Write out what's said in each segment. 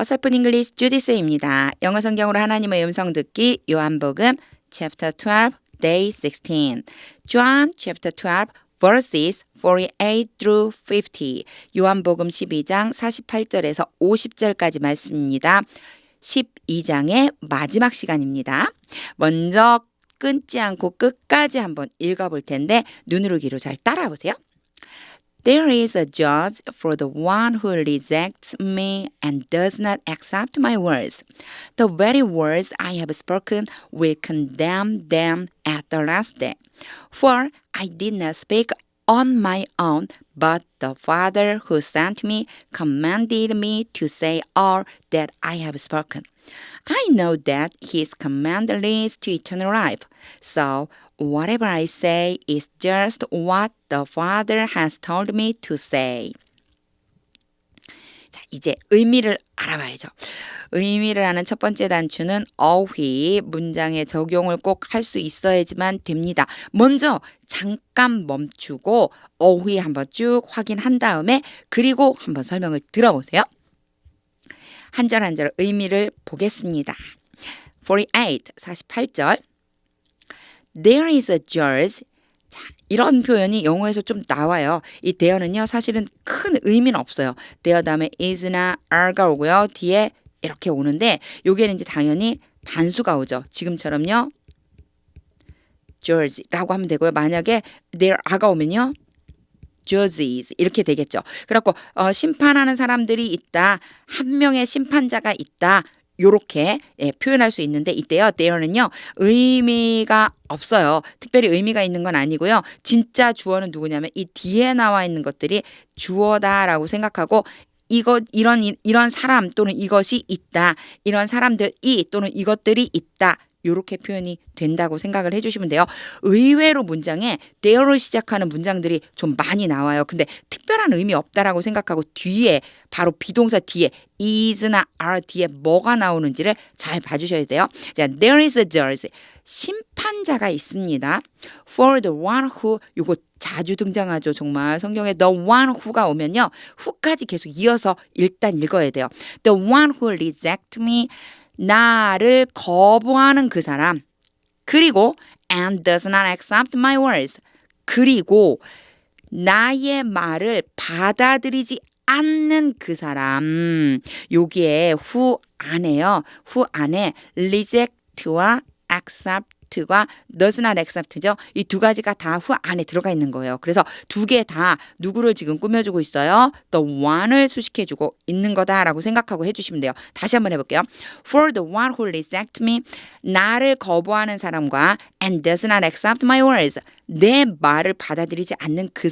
어설픈 잉글리시 주디스입니다. 영어 성경으로 하나님의 음성 듣기 요한복음 chapter 12 day 16 John chapter 12 verses 48 through 50 요한복음 12장 48절에서 50절까지 말씀입니다. 12장의 마지막 시간입니다. 먼저 끊지 않고 끝까지 한번 읽어볼 텐데 눈으로 귀로 잘 따라오세요. There is a judge for the one who rejects me and does not accept my words. The very words I have spoken will condemn them at the last day. For I did not speak on my own, but the Father who sent me commanded me to say all that I have spoken. I know that his command leads to eternal life. So whatever I say is just what the Father has told me to say. 자, 이제 의미를 알아봐야죠. 의미를 아는 첫 번째 단추는 어휘, 문장의 적용을 꼭 할 수 있어야지만 됩니다. 먼저 잠깐 멈추고 어휘 한번 쭉 확인한 다음에 그리고 한번 설명을 들어보세요. 한 절 한 절 의미를 보겠습니다. 48절 There is a judge. 자, 이런 표현이 영어에서 좀 나와요. 이 there는요 사실은 큰 의미는 없어요. there 다음에 is나 are가 오고요. 뒤에 이렇게 오는데 여기에는 이제 당연히 단수가 오죠. 지금처럼요. judge라고 하면 되고요. 만약에 there are가 오면요. judges 이렇게 되겠죠. 그래갖고 심판하는 사람들이 있다. 한 명의 심판자가 있다. 요렇게 표현할 수 있는데 이때요. there는요. 의미가 없어요. 특별히 의미가 있는 건 아니고요. 진짜 주어는 누구냐면 이 뒤에 나와 있는 것들이 주어다라고 생각하고 이런 사람 또는 이것이 있다. 이런 사람들이 또는 이것들이 있다. 이렇게 표현이 된다고 생각을 해주시면 돼요. 의외로 문장에 there로 시작하는 문장들이 좀 많이 나와요. 근데 특별한 의미 없다라고 생각하고 뒤에 바로 비동사 뒤에 is나 are 뒤에 뭐가 나오는지를 잘 봐주셔야 돼요. 자, there is a judge. 심판자가 있습니다. For the one who 요거 자주 등장하죠. 정말 성경에 the one who가 오면요. who까지 계속 이어서 일단 읽어야 돼요. The one who reject me 나를 거부하는 그 사람 그리고 and does not accept my words 그리고 나의 말을 받아들이지 않는 그 사람 여기에 who 안에요. who 안에 reject와 accept과 does not accept죠. 이 두 가지가 다 who 안에 들어가 있는 거예요. 그래서 두 개 다 누구를 지금 꾸며주고 있어요? the one을 수식해주고 있는 거다라고 생각하고 해주시면 돼요. 다시 한번 해볼게요. For the one who reject me 나를 거부하는 사람과 and does not accept my words 내 말을 받아들이지 않는 그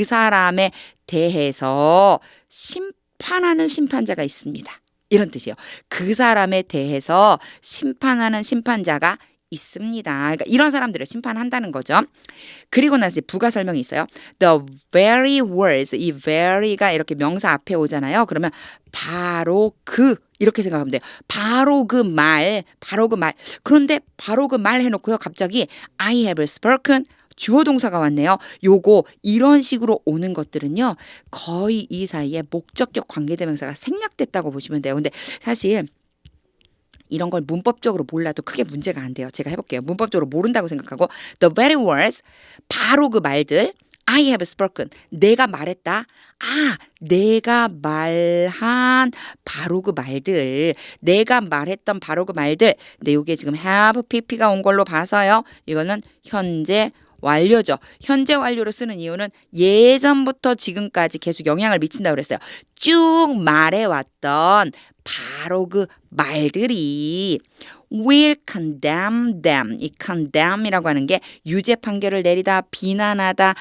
사람에 대해서 심판하는 심판자가 있습니다. 이런 뜻이에요. 그 사람에 대해서 심판하는 심판자가 있습니다. 그러니까 이런 사람들을 심판한다는 거죠. 그리고 나서 부가 설명이 있어요. The very words, 이 very가 이렇게 명사 앞에 오잖아요. 그러면 바로 이렇게 생각하면 돼요. 바로 그 말. 그런데 바로 그 말 해놓고요. 갑자기 I have spoken. 주어 동사가 왔네요. 요거 이런 식으로 오는 것들은요. 거의 이 사이에 목적격 관계대명사가 생략됐다고 보시면 돼요. 근데 사실 이런 걸 문법적으로 몰라도 크게 문제가 안 돼요. 제가 해볼게요. 문법적으로 모른다고 생각하고 the very words 바로 그 말들 I have spoken 내가 말했다. 내가 말한 바로 그 말들 내가 말했던 바로 그 말들 근데 이게 지금 have pp가 온 걸로 봐서요. 이거는 현재 완료죠. 현재 완료로 쓰는 이유는 예전부터 지금까지 계속 영향을 미친다고 그랬어요. 쭉 말해왔던 바로 그 말들이 will condemn them. 이 condemn이라고 하는 게 유죄 판결을 내리다, 비난하다,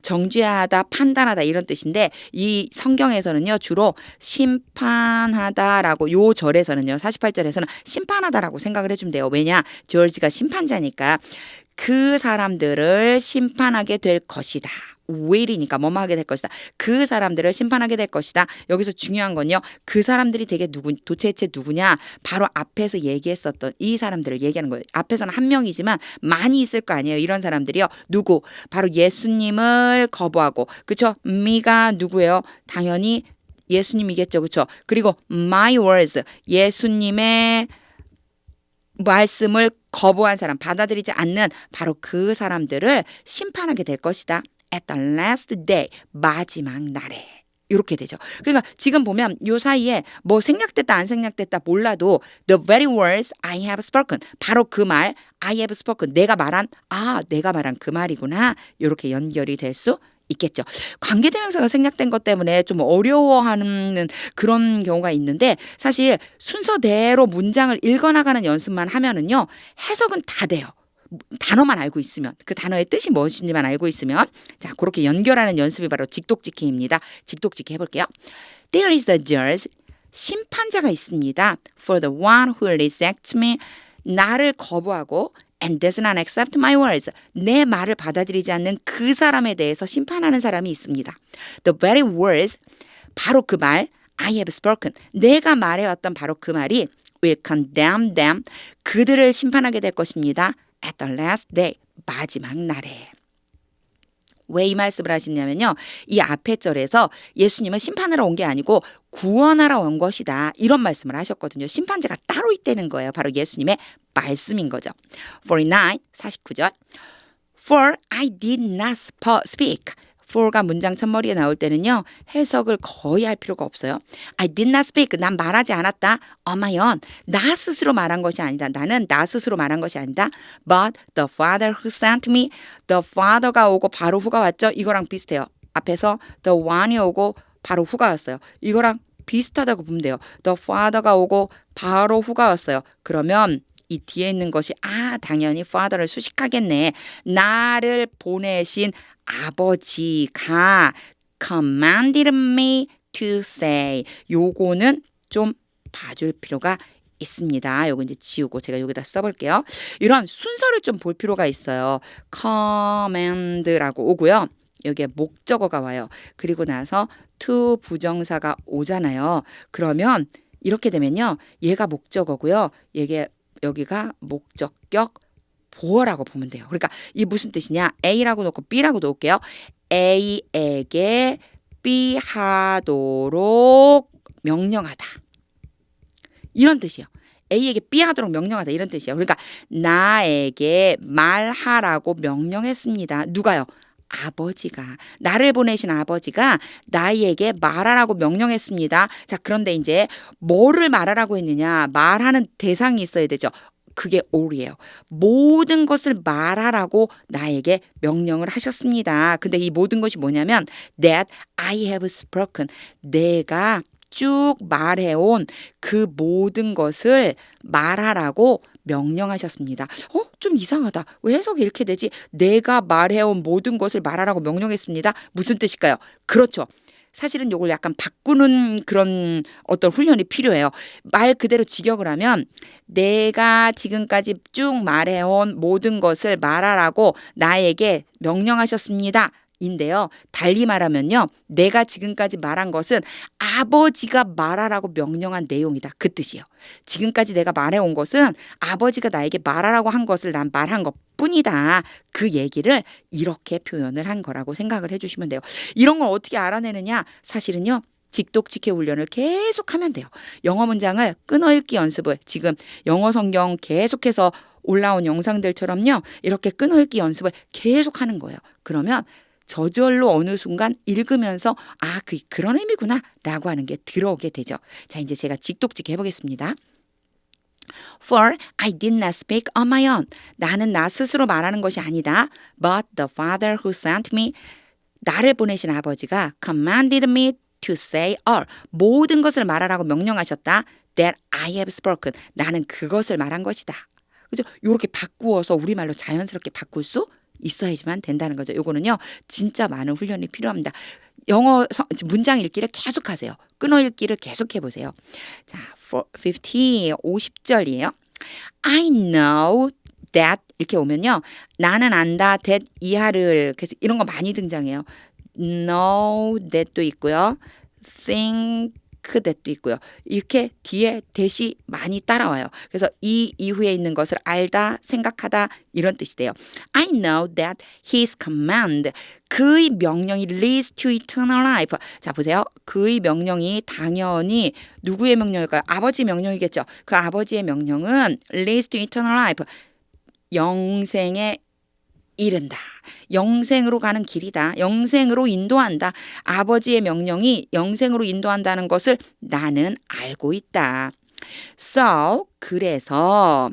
정죄하다, 판단하다 이런 뜻인데 이 성경에서는요 주로 심판하다라고 요 절에서는요 48절에서는 심판하다라고 생각을 해주면 돼요. 왜냐? 조지가 심판자니까. 그 사람들을 심판하게 될 것이다. will이니까 뭐뭐 하게 될 것이다. 그 사람들을 심판하게 될 것이다. 여기서 중요한 건요. 그 사람들이 도대체 누구냐? 바로 앞에서 얘기했었던 이 사람들을 얘기하는 거예요. 앞에서는 한 명이지만 많이 있을 거 아니에요. 이런 사람들이요. 누구? 바로 예수님을 거부하고 그렇죠? 미가 누구예요? 당연히 예수님이겠죠. 그렇죠? 그리고 my words, 예수님의 말씀을 거부한 사람, 받아들이지 않는 바로 그 사람들을 심판하게 될 것이다. At the last day, 마지막 날에. 이렇게 되죠. 그러니까 지금 보면 요 사이에 뭐 생략됐다 안 생략됐다 몰라도 the very words I have spoken, 바로 그 말 I have spoken, 내가 말한 그 말이구나. 이렇게 연결이 될 수 있겠죠. 관계대명사가 생략된 것 때문에 좀 어려워하는 그런 경우가 있는데 사실 순서대로 문장을 읽어나가는 연습만 하면은요 해석은 다 돼요. 단어만 알고 있으면, 그 단어의 뜻이 무엇인지만 알고 있으면. 자, 그렇게 연결하는 연습이 바로 직독직해입니다. 직독직해 해볼게요. There is a judge, 심판자가 있습니다. For the one who rejects me, 나를 거부하고 and does not accept my words, 내 말을 받아들이지 않는 그 사람에 대해서 심판하는 사람이 있습니다. The very words, 바로 그 말 I have spoken, 내가 말해왔던 바로 그 말이 will condemn them, 그들을 심판하게 될 것입니다. At the last day, 마지막 날에. 왜 이 말씀을 하시냐면요. 이 앞에 절에서 예수님은 심판하러 온 게 아니고 구원하러 온 것이다. 이런 말씀을 하셨거든요. 심판자가 따로 있다는 거예요. 바로 예수님의 말씀인 거죠. 49, 49절. For I did not speak. for가 문장 첫머리에 나올 때는요. 해석을 거의 할 필요가 없어요. I did not speak. 난 말하지 않았다. On my own. 나 스스로 말한 것이 아니다. 나는 나 스스로 말한 것이 아니다. But the Father who sent me. The Father가 오고 바로 후가 왔죠. 이거랑 비슷해요. 앞에서 the one이 오고 바로 후가 왔어요. 이거랑 비슷하다고 보면 돼요. The Father가 오고 바로 후가 왔어요. 그러면 이 뒤에 있는 것이 당연히 Father를 수식하겠네. 나를 보내신 아버지가 commanded me to say. 요거는 좀 봐줄 필요가 있습니다. 요거 이제 지우고 제가 여기다 써볼게요. 이런 순서를 좀 볼 필요가 있어요. command라고 오고요. 여기에 목적어가 와요. 그리고 나서 to 부정사가 오잖아요. 그러면 이렇게 되면요. 얘가 목적어고요. 여기가 목적격 보어라고 보면 돼요. 그러니까 이 무슨 뜻이냐? A라고 놓고 B라고 놓을게요. A에게 B 하도록 명령하다. 이런 뜻이에요. A에게 B 하도록 명령하다. 이런 뜻이에요. 그러니까 나에게 말하라고 명령했습니다. 누가요? 아버지가. 나를 보내신 아버지가 나에게 말하라고 명령했습니다. 자, 그런데 이제 뭐를 말하라고 했느냐? 말하는 대상이 있어야 되죠. 그게 all이에요. 모든 것을 말하라고 나에게 명령을 하셨습니다. 근데 이 모든 것이 뭐냐면 that I have spoken. 내가 쭉 말해온 그 모든 것을 말하라고 명령하셨습니다. 좀 이상하다. 왜 해석이 이렇게 되지? 내가 말해온 모든 것을 말하라고 명령했습니다. 무슨 뜻일까요? 그렇죠. 사실은 이걸 약간 바꾸는 그런 어떤 훈련이 필요해요. 말 그대로 직역을 하면 내가 지금까지 쭉 말해온 모든 것을 말하라고 나에게 명령하셨습니다. 인데요. 달리 말하면요. 내가 지금까지 말한 것은 아버지가 말하라고 명령한 내용이다. 그 뜻이에요. 지금까지 내가 말해온 것은 아버지가 나에게 말하라고 한 것을 난 말한 것 뿐이다. 그 얘기를 이렇게 표현을 한 거라고 생각을 해주시면 돼요. 이런 걸 어떻게 알아내느냐? 사실은요. 직독직해 훈련을 계속하면 돼요. 영어 문장을 끊어읽기 연습을 지금 영어 성경 계속해서 올라온 영상들처럼요. 이렇게 끊어읽기 연습을 계속하는 거예요. 그러면 저절로 어느 순간 읽으면서 그런 의미구나 라고 하는 게 들어오게 되죠. 자, 이제 제가 직독직해 해보겠습니다. For I did not speak on my own. 나는 나 스스로 말하는 것이 아니다. But the Father who sent me. 나를 보내신 아버지가 commanded me to say all. 모든 것을 말하라고 명령하셨다. That I have spoken. 나는 그것을 말한 것이다. 그죠? 이렇게 바꾸어서 우리말로 자연스럽게 바꿀 수 있어야지만 된다는 거죠. 요거는요. 진짜 많은 훈련이 필요합니다. 영어 문장 읽기를 계속하세요. 끊어 읽기를 계속해 보세요. 자, 50절이에요. I know that 이렇게 오면요. 나는 안다 that 이하를 그래서 이런 거 많이 등장해요. know that도 있고요. think that도 있고요. 이렇게 뒤에 that이 많이 따라와요. 그래서 이 이후에 있는 것을 알다, 생각하다 이런 뜻이 돼요. I know that his command, 그의 명령이 leads to eternal life. 자, 보세요. 그의 명령이 당연히 누구의 명령일까요? 아버지 명령이겠죠. 그 아버지의 명령은 leads to eternal life. 영생에 이른다. 영생으로 가는 길이다. 영생으로 인도한다. 아버지의 명령이 영생으로 인도한다는 것을 나는 알고 있다. So, 그래서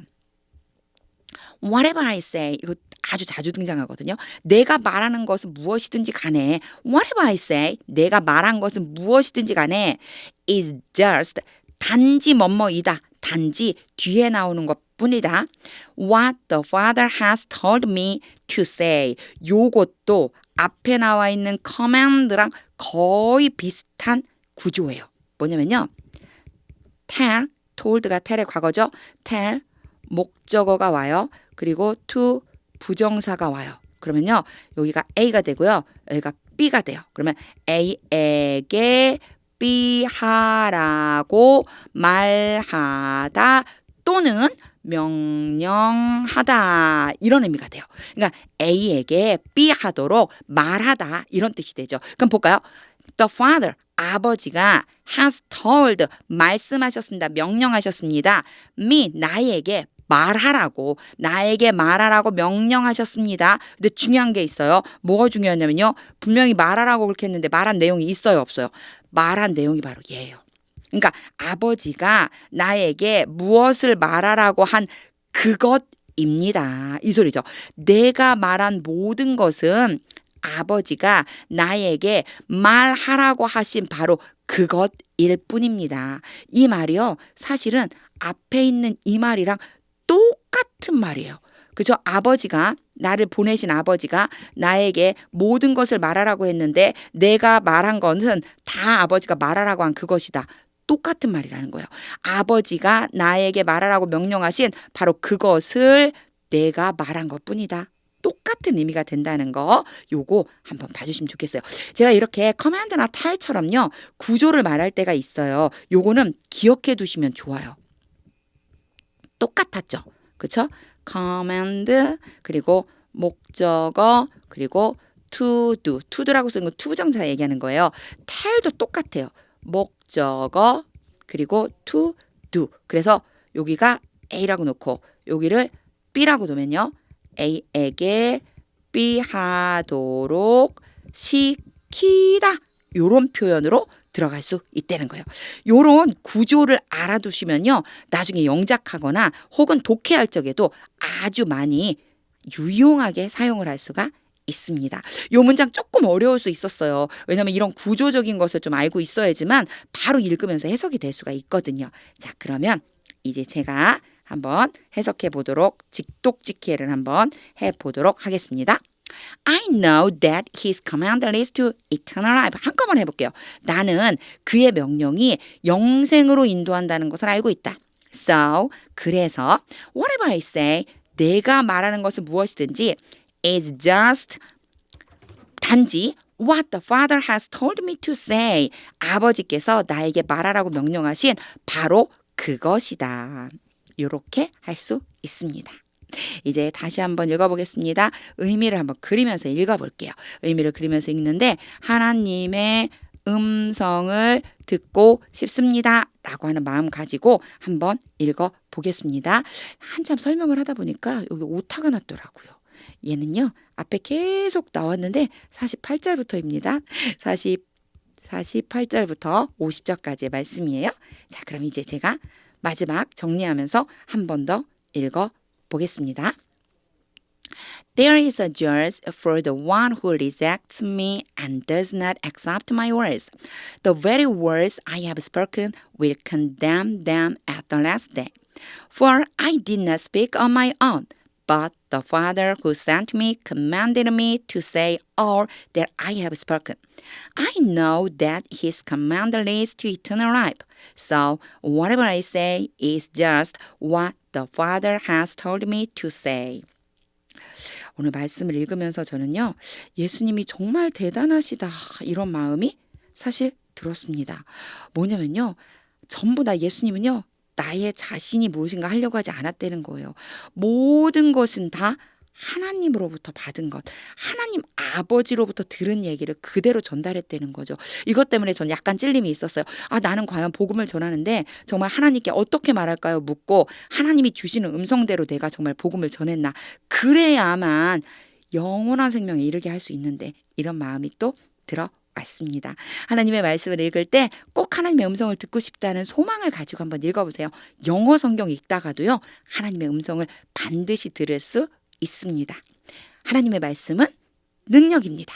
whatever I say, 이거 아주 자주 등장하거든요. 내가 말하는 것은 무엇이든지 간에 whatever I say, 내가 말한 것은 무엇이든지 간에 is just, 단지 뭐뭐이다. 단지 뒤에 나오는 것뿐이다. What the Father has told me to say. 요것도 앞에 나와 있는 command랑 거의 비슷한 구조예요. 뭐냐면요. tell, told가 tell의 과거죠. tell, 목적어가 와요. 그리고 to, 부정사가 와요. 그러면요. 여기가 A가 되고요. 여기가 B가 돼요. 그러면 A에게 B 하라고 말하다 또는 명령하다 이런 의미가 돼요. 그러니까 A에게 B 하도록 말하다 이런 뜻이 되죠. 그럼 볼까요? The father, 아버지가 has told, 말씀하셨습니다. 명령하셨습니다. me, 나에게 나에게 말하라고 명령하셨습니다. 근데 중요한 게 있어요. 뭐가 중요하냐면요. 분명히 말하라고 그렇게 했는데 말한 내용이 있어요, 없어요? 말한 내용이 바로 얘예요. 그러니까 아버지가 나에게 무엇을 말하라고 한 그것입니다. 이 소리죠. 내가 말한 모든 것은 아버지가 나에게 말하라고 하신 바로 그것일 뿐입니다. 이 말이요. 사실은 앞에 있는 이 말이랑 똑같은 말이에요. 그죠? 아버지가 나를 보내신 아버지가 나에게 모든 것을 말하라고 했는데 내가 말한 것은 다 아버지가 말하라고 한 그것이다. 똑같은 말이라는 거예요. 아버지가 나에게 말하라고 명령하신 바로 그것을 내가 말한 것뿐이다. 똑같은 의미가 된다는 거 요거 한번 봐주시면 좋겠어요. 제가 이렇게 커맨드나 타일처럼요. 구조를 말할 때가 있어요. 요거는 기억해 두시면 좋아요. 똑같았죠. 그렇죠? command 그리고 목적어 그리고 to do. to do라고 쓰는 건 투부정사 얘기하는 거예요. tail도 똑같아요. 목적어 그리고 to do. 그래서 여기가 A라고 놓고 여기를 B라고 놓으면요. A에게 B 하도록 시키다. 요런 표현으로 들어갈 수 있다는 거예요. 요런 구조를 알아두시면요. 나중에 영작하거나 혹은 독해할 적에도 아주 많이 유용하게 사용을 할 수가 있습니다. 요 문장 조금 어려울 수 있었어요. 왜냐하면 이런 구조적인 것을 좀 알고 있어야지만 바로 읽으면서 해석이 될 수가 있거든요. 자, 그러면 이제 제가 한번 해석해 보도록 직독직해를 한번 해보도록 하겠습니다. I know that his command leads to eternal life. 한꺼번에 해볼게요. 나는 그의 명령이 영생으로 인도한다는 것을 알고 있다. So, 그래서 whatever I say, 내가 말하는 것은 무엇이든지 is just, 단지 what the Father has told me to say. 아버지께서 나에게 말하라고 명령하신 바로 그것이다. 이렇게 할 수 있습니다. 이제 다시 한번 읽어보겠습니다. 의미를 한번 그리면서 읽어볼게요. 의미를 그리면서 읽는데 하나님의 음성을 듣고 싶습니다. 라고 하는 마음 가지고 한번 읽어보겠습니다. 한참 설명을 하다 보니까 여기 오타가 났더라고요. 얘는요. 앞에 계속 나왔는데 48절부터입니다. 48절부터 50절까지의 말씀이에요. 자, 그럼 이제 제가 마지막 정리하면서 한 번 더 읽어보겠습니다. There is a judge for the one who rejects me and does not accept my words. The very words I have spoken will condemn them at the last day. For I did not speak on my own, but the Father who sent me commanded me to say all that I have spoken. I know that his command leads to eternal life. So whatever I say is just what the Father has told me to say. 오늘 말씀을 읽으면서 저는요. 예수님이 정말 대단하시다 이런 마음이 사실 들었습니다. 뭐냐면요. 전부 다 예수님은요. 나의 자신이 무엇인가 하려고 하지 않았다는 거예요. 모든 것은 다 하나님으로부터 받은 것, 하나님 아버지로부터 들은 얘기를 그대로 전달했다는 거죠. 이것 때문에 전 약간 찔림이 있었어요. 아, 나는 과연 복음을 전하는데 정말 하나님께 어떻게 말할까요? 묻고 하나님이 주시는 음성대로 내가 정말 복음을 전했나? 그래야만 영원한 생명에 이르게 할 수 있는데 이런 마음이 또 들어왔습니다. 하나님의 말씀을 읽을 때 꼭 하나님의 음성을 듣고 싶다는 소망을 가지고 한번 읽어보세요. 영어 성경 읽다가도요. 하나님의 음성을 반드시 들을 수 있습니다. 하나님의 말씀은 능력입니다.